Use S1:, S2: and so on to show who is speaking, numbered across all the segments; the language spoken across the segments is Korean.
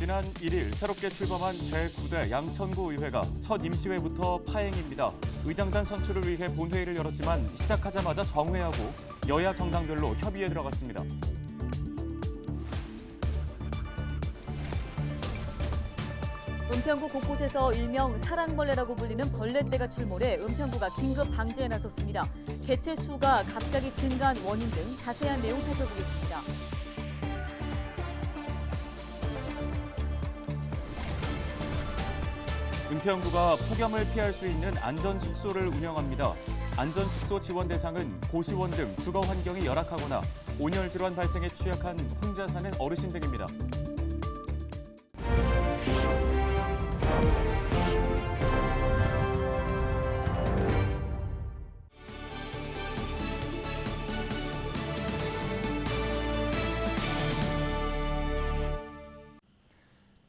S1: 지난 1일 새롭게 출범한 제9대 양천구 의회가 첫 임시회부터 파행입니다. 의장단 선출을 위해 본회의를 열었지만 시작하자마자 정회하고 여야 정당별로 협의에 들어갔습니다.
S2: 은평구 곳곳에서 일명 사랑벌레라고 불리는 벌레떼가 출몰해 은평구가 긴급 방제에 나섰습니다. 개체 수가 갑자기 증가한 원인 등 자세한 내용 살펴보겠습니다.
S1: 은평구가 폭염을 피할 수 있는 안전숙소를 운영합니다. 안전숙소 지원 대상은 고시원 등 주거 환경이 열악하거나 온열 질환 발생에 취약한 혼자 사는 어르신 등입니다.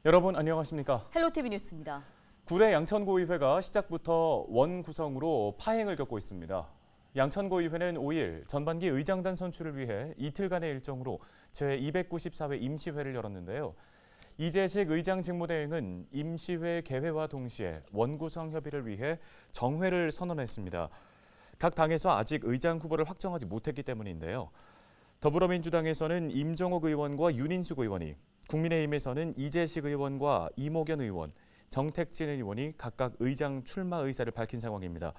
S1: 여러분 안녕하십니까?
S2: 헬로티비 뉴스입니다.
S1: 9대 양천구의회가 시작부터 원구성으로 파행을 겪고 있습니다. 양천구의회는 5일 전반기 의장단 선출을 위해 이틀간의 일정으로 제294회 임시회를 열었는데요. 이재식 의장 직무대행은 임시회 개회와 동시에 원구성 협의를 위해 정회를 선언했습니다. 각 당에서 아직 의장 후보를 확정하지 못했기 때문인데요. 더불어민주당에서는 임종옥 의원과 윤인숙 의원이, 국민의힘에서는 이재식 의원과 이모견 의원, 정택진 의원이 각각 의장 출마 의사를 밝힌 상황입니다.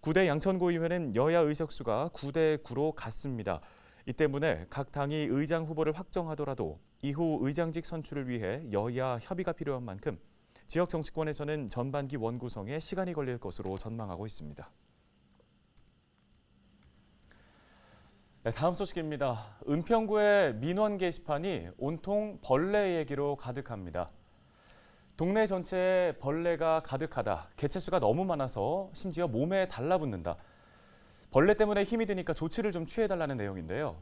S1: 9대 양천구의회는 여야 의석수가 9대 9로 같습니다. 이 때문에 각 당이 의장 후보를 확정하더라도 이후 의장직 선출을 위해 여야 협의가 필요한 만큼 지역 정치권에서는 전반기 원구성에 시간이 걸릴 것으로 전망하고 있습니다. 네, 다음 소식입니다. 은평구의 민원 게시판이 온통 벌레 얘기로 가득합니다. 동네 전체에 벌레가 가득하다. 개체수가 너무 많아서 심지어 몸에 달라붙는다. 벌레 때문에 힘이 드니까 조치를 좀 취해달라는 내용인데요.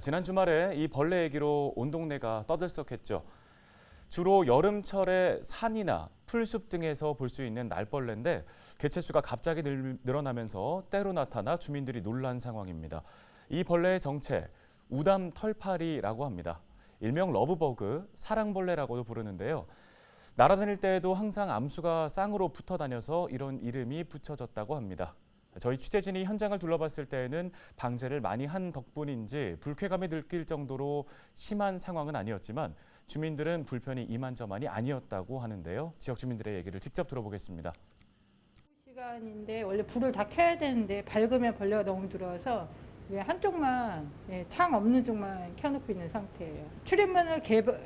S1: 지난 주말에 이 벌레 얘기로 온 동네가 떠들썩했죠. 주로 여름철에 산이나 풀숲 등에서 볼 수 있는 날벌레인데 개체수가 갑자기 늘어나면서 때로 나타나 주민들이 놀란 상황입니다. 이 벌레의 정체, 우담 털파리라고 합니다. 일명 러브버그, 사랑벌레라고도 부르는데요. 날아다닐 때에도 항상 암수가 쌍으로 붙어 다녀서 이런 이름이 붙여졌다고 합니다. 저희 취재진이 현장을 둘러봤을 때에는 방제를 많이 한 덕분인지 불쾌감이 느낄 정도로 심한 상황은 아니었지만 주민들은 불편이 이만저만이 아니었다고 하는데요. 지역 주민들의 얘기를 직접 들어보겠습니다.
S3: 시간인데 원래 불을 다 켜야 되는데 밝으면 벌레가 너무 들어와서 한쪽만 창 없는 쪽만 켜놓고 있는 상태예요. 출입문을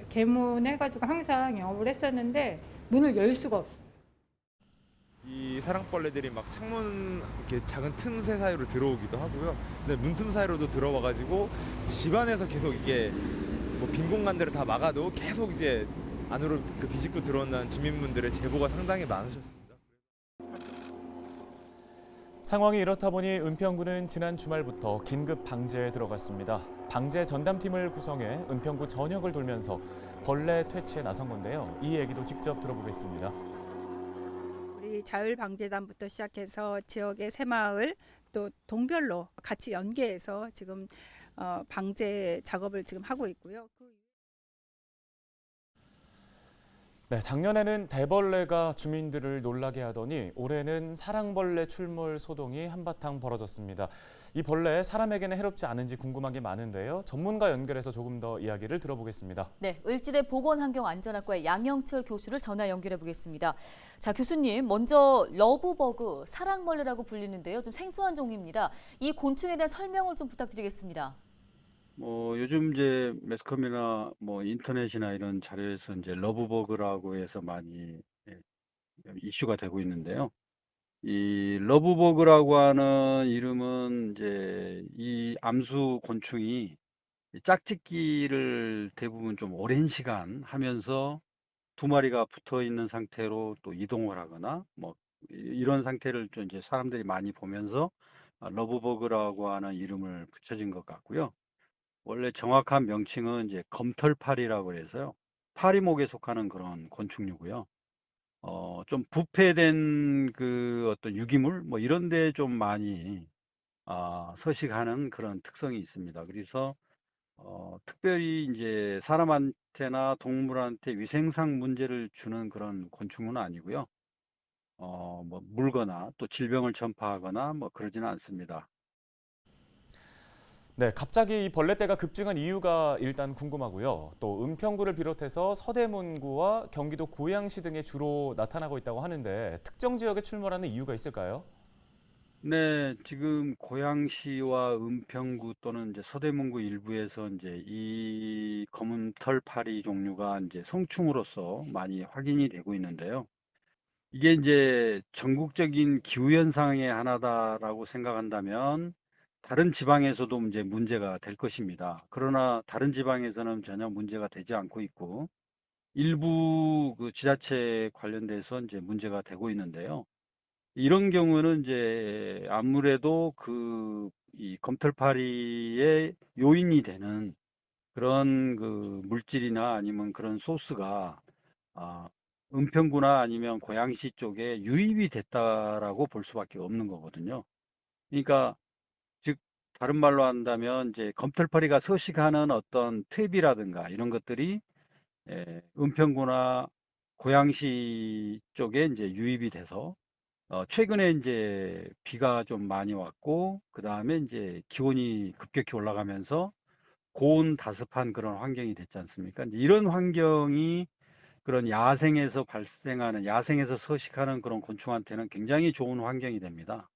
S3: 개문해가지고 항상 영업을 했었는데 문을 열 수가 없어요.
S4: 이 사랑벌레들이 막 창문 이렇게 작은 틈새 사이로 들어오기도 하고요. 근데 문틈 사이로도 들어와가지고 집안에서 계속 이게 뭐 빈 공간들을 다 막아도 계속 이제 안으로 비집고 들어온다는 주민분들의 제보가 상당히 많으셨습니다.
S1: 상황이 이렇다 보니 은평구는 지난 주말부터 긴급 방제에 들어갔습니다. 방제 전담팀을 구성해 은평구 전역을 돌면서 벌레 퇴치에 나선 건데요. 이 얘기도 직접 들어보겠습니다.
S5: 우리 자율방제단부터 시작해서 지역의 새마을 또 동별로 같이 연계해서 지금 방제 작업을 지금 하고 있고요.
S1: 네, 작년에는 대벌레가 주민들을 놀라게 하더니 올해는 사랑벌레 출몰 소동이 한바탕 벌어졌습니다. 이 벌레 사람에게는 해롭지 않은지 궁금한 게 많은데요. 전문가 연결해서 조금 더 이야기를 들어보겠습니다.
S2: 네, 을지대 보건환경안전학과의 양영철 교수를 전화 연결해 보겠습니다. 자, 교수님, 먼저 러브버그, 사랑벌레라고 불리는데요. 좀 생소한 종류입니다. 이 곤충에 대한 설명을 좀 부탁드리겠습니다.
S6: 요즘 이제 매스컴이나 인터넷이나 이런 자료에서 이제 러브버그라고 해서 많이 이슈가 되고 있는데요. 이 러브버그라고 하는 이름은 이제 이 암수 곤충이 짝짓기를 대부분 좀 오랜 시간 하면서 두 마리가 붙어 있는 상태로 또 이동을 하거나 이런 상태를 좀 이제 사람들이 많이 보면서 러브버그라고 하는 이름을 붙여진 것 같고요. 원래 정확한 명칭은 이제 검털파리라고 해서요. 파리목에 속하는 그런 곤충류고요. 좀 부패된 그 어떤 유기물 이런 데 좀 많이 서식하는 그런 특성이 있습니다. 그래서 특별히 이제 사람한테나 동물한테 위생상 문제를 주는 그런 곤충은 아니고요. 뭐 물거나 또 질병을 전파하거나 뭐 그러지는 않습니다.
S1: 네, 갑자기 이 벌레떼가 급증한 이유가 일단 궁금하고요. 또 은평구를 비롯해서 서대문구와 경기도 고양시 등에 주로 나타나고 있다고 하는데 특정 지역에 출몰하는 이유가 있을까요?
S6: 네, 지금 고양시와 은평구 또는 이제 서대문구 일부에서 이제 이 검은 털파리 종류가 이제 성충으로서 많이 확인이 되고 있는데요. 이게 이제 전국적인 기후 현상의 하나다라고 생각한다면 다른 지방에서도 이제 문제가 될 것입니다. 그러나 다른 지방에서는 전혀 문제가 되지 않고 있고 일부 그 지자체 관련돼서 이제 문제가 되고 있는데요. 이런 경우는 이제 아무래도 그 이 검털파리의 요인이 되는 그런 그 물질이나 아니면 그런 소스가 아, 은평구나 아니면 고양시 쪽에 유입이 됐다라고 볼 수밖에 없는 거거든요. 그러니까 즉 다른 말로 한다면 이제 검털파리가 서식하는 어떤 퇴비라든가 이런 것들이 은평구나 고양시 쪽에 이제 유입이 돼서 최근에 이제 비가 좀 많이 왔고 그 다음에 이제 기온이 급격히 올라가면서 고온 다습한 그런 환경이 됐지 않습니까? 이제 이런 환경이 그런 야생에서 발생하는, 야생에서 서식하는 그런 곤충한테는 굉장히 좋은 환경이 됩니다.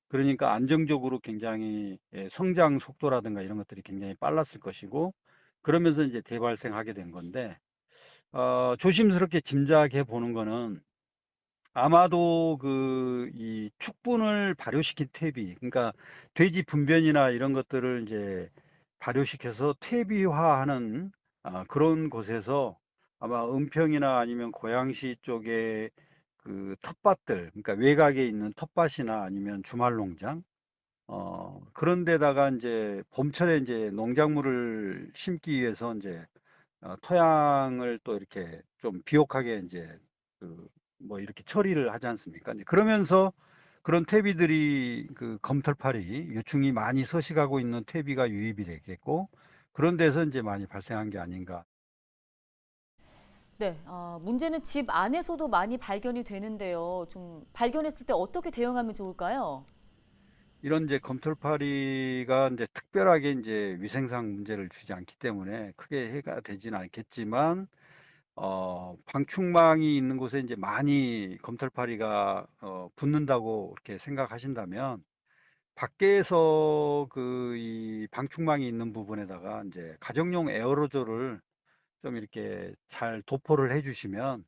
S6: 그러니까 안정적으로 굉장히 성장 속도라든가 이런 것들이 굉장히 빨랐을 것이고, 그러면서 이제 대발생하게 된 건데, 조심스럽게 짐작해 보는 거는 아마도 그 이 축분을 발효시킨 퇴비, 그러니까 돼지 분변이나 이런 것들을 이제 발효시켜서 퇴비화하는 그런 곳에서 아마 은평이나 아니면 고양시 쪽에 그 텃밭들, 그러니까 외곽에 있는 텃밭이나 아니면 주말농장, 그런 데다가 이제 봄철에 이제 농작물을 심기 위해서 이제 토양을 또 이렇게 좀 비옥하게 이제 그 뭐 이렇게 처리를 하지 않습니까? 이제 그러면서 그런 퇴비들이 그 검털파리 유충이 많이 서식하고 있는 퇴비가 유입이 되겠고 그런 데서 이제 많이 발생한 게 아닌가.
S2: 네, 문제는 집 안에서도 많이 발견이 되는데요. 좀 발견했을 때 어떻게 대응하면 좋을까요?
S6: 이런 이제 검털파리가 이제 특별하게 이제 위생상 문제를 주지 않기 때문에 크게 해가 되지는 않겠지만 방충망이 있는 곳에 이제 많이 검털파리가 붙는다고 이렇게 생각하신다면 밖에서 그 이 방충망이 있는 부분에다가 이제 가정용 에어로졸을 좀 이렇게 잘 도포를 해주시면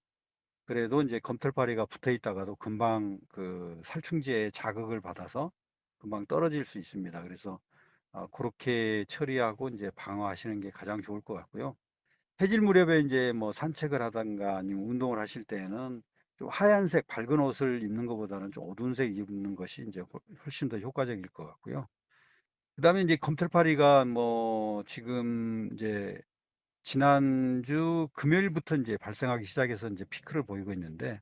S6: 그래도 이제 검털파리가 붙어 있다가도 금방 그 살충제의 자극을 받아서 금방 떨어질 수 있습니다. 그래서 그렇게 처리하고 이제 방어하시는 게 가장 좋을 것 같고요. 해질 무렵에 이제 뭐 산책을 하던가 아니면 운동을 하실 때에는 좀 하얀색 밝은 옷을 입는 것보다는 좀 어두운 색 입는 것이 이제 훨씬 더 효과적일 것 같고요. 그다음에 이제 검털파리가 뭐 지금 이제 지난주 금요일부터 이제 발생하기 시작해서 이제 피크를 보이고 있는데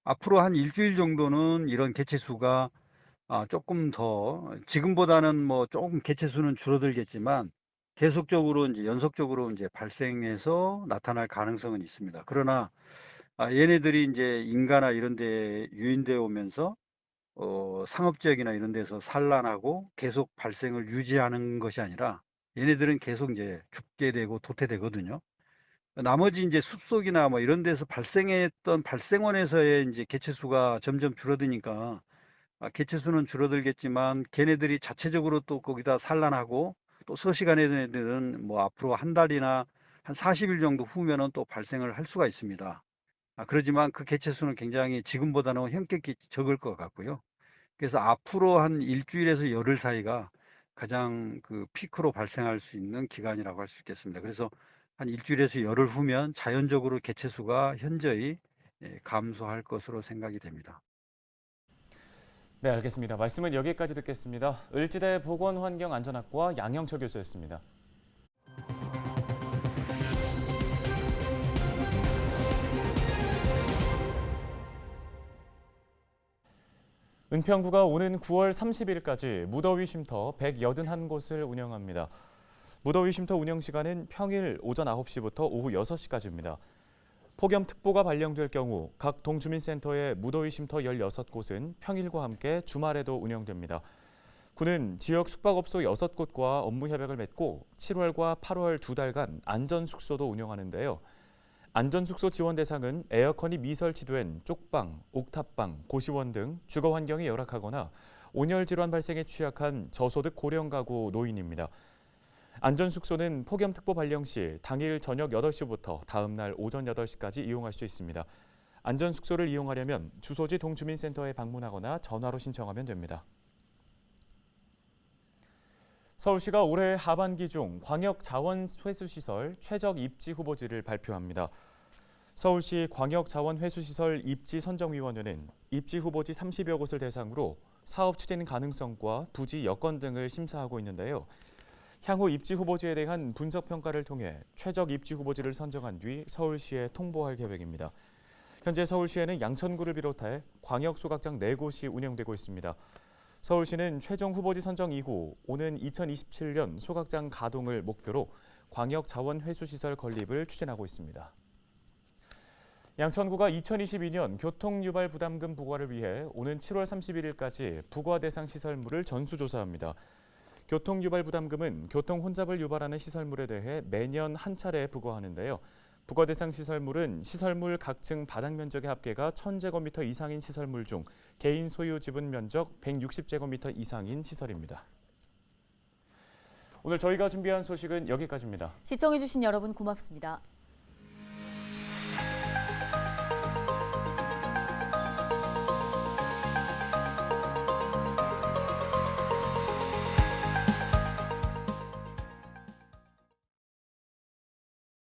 S6: 앞으로 한 일주일 정도는 이런 개체 수가 조금 더 지금보다는 뭐 조금 개체 수는 줄어들겠지만 계속적으로 이제 연속적으로 이제 발생해서 나타날 가능성은 있습니다. 그러나 얘네들이 이제 인가나 이런 데 유인되어 오면서 상업지역이나 이런 데서 산란하고 계속 발생을 유지하는 것이 아니라 얘네들은 계속 이제 죽게 되고 도태되거든요. 나머지 이제 숲속이나 뭐 이런 데서 발생했던 발생원에서의 이제 개체 수가 점점 줄어드니까 개체 수는 줄어들겠지만 걔네들이 자체적으로 또 거기다 산란하고 또 서식하는 애들은 뭐 앞으로 한 달이나 한 40일 정도 후면은 또 발생을 할 수가 있습니다. 그러지만 그 개체 수는 굉장히 지금보다는 현격히 적을 것 같고요. 그래서 앞으로 한 일주일에서 열흘 사이가 가장 그 피크로 발생할 수 있는 기간이라고 할 수 있겠습니다. 그래서 한 일주일에서 열흘 후면 자연적으로 개체 수가 현저히 감소할 것으로 생각이 됩니다.
S1: 네, 알겠습니다. 말씀은 여기까지 듣겠습니다. 을지대 보건환경안전학과 양영철 교수였습니다. 은평구가 오는 9월 30일까지 무더위 쉼터 181곳을 운영합니다. 무더위 쉼터 운영 시간은 평일 오전 9시부터 오후 6시까지입니다. 폭염특보가 발령될 경우 각 동주민센터의 무더위 쉼터 16곳은 평일과 함께 주말에도 운영됩니다. 군은 지역 숙박업소 6곳과 업무 협약을 맺고 7월과 8월 2달간 안전숙소도 운영하는데요. 안전숙소 지원 대상은 에어컨이 미설치된 쪽방, 옥탑방, 고시원 등 주거 환경이 열악하거나 온열 질환 발생에 취약한 저소득 고령 가구 노인입니다. 안전숙소는 폭염특보 발령 시 당일 저녁 8시부터 다음 날 오전 8시까지 이용할 수 있습니다. 안전숙소를 이용하려면 주소지 동주민센터에 방문하거나 전화로 신청하면 됩니다. 서울시가 올해 하반기 중 광역자원회수시설 최적 입지 후보지를 발표합니다. 서울시 광역자원회수시설 입지선정위원회는 입지 후보지 30여 곳을 대상으로 사업 추진 가능성과 부지 여건 등을 심사하고 있는데요. 향후 입지 후보지에 대한 분석 평가를 통해 최적 입지 후보지를 선정한 뒤 서울시에 통보할 계획입니다. 현재 서울시에는 양천구를 비롯해 광역소각장 4곳이 운영되고 있습니다. 서울시는 최종 후보지 선정 이후 오는 2027년 소각장 가동을 목표로 광역자원회수시설 건립을 추진하고 있습니다. 양천구가 2022년 교통유발부담금 부과를 위해 오는 7월 31일까지 부과 대상 시설물을 전수조사합니다. 교통유발부담금은 교통 혼잡을 유발하는 시설물에 대해 매년 한 차례 부과하는데요. 부과 대상 시설물은 시설물 각층 바닥 면적의 합계가 1000제곱미터 이상인 시설물 중 개인 소유 지분 면적 160제곱미터 이상인 시설입니다. 오늘 저희가 준비한 소식은 여기까지입니다.
S2: 시청해주신 여러분 고맙습니다.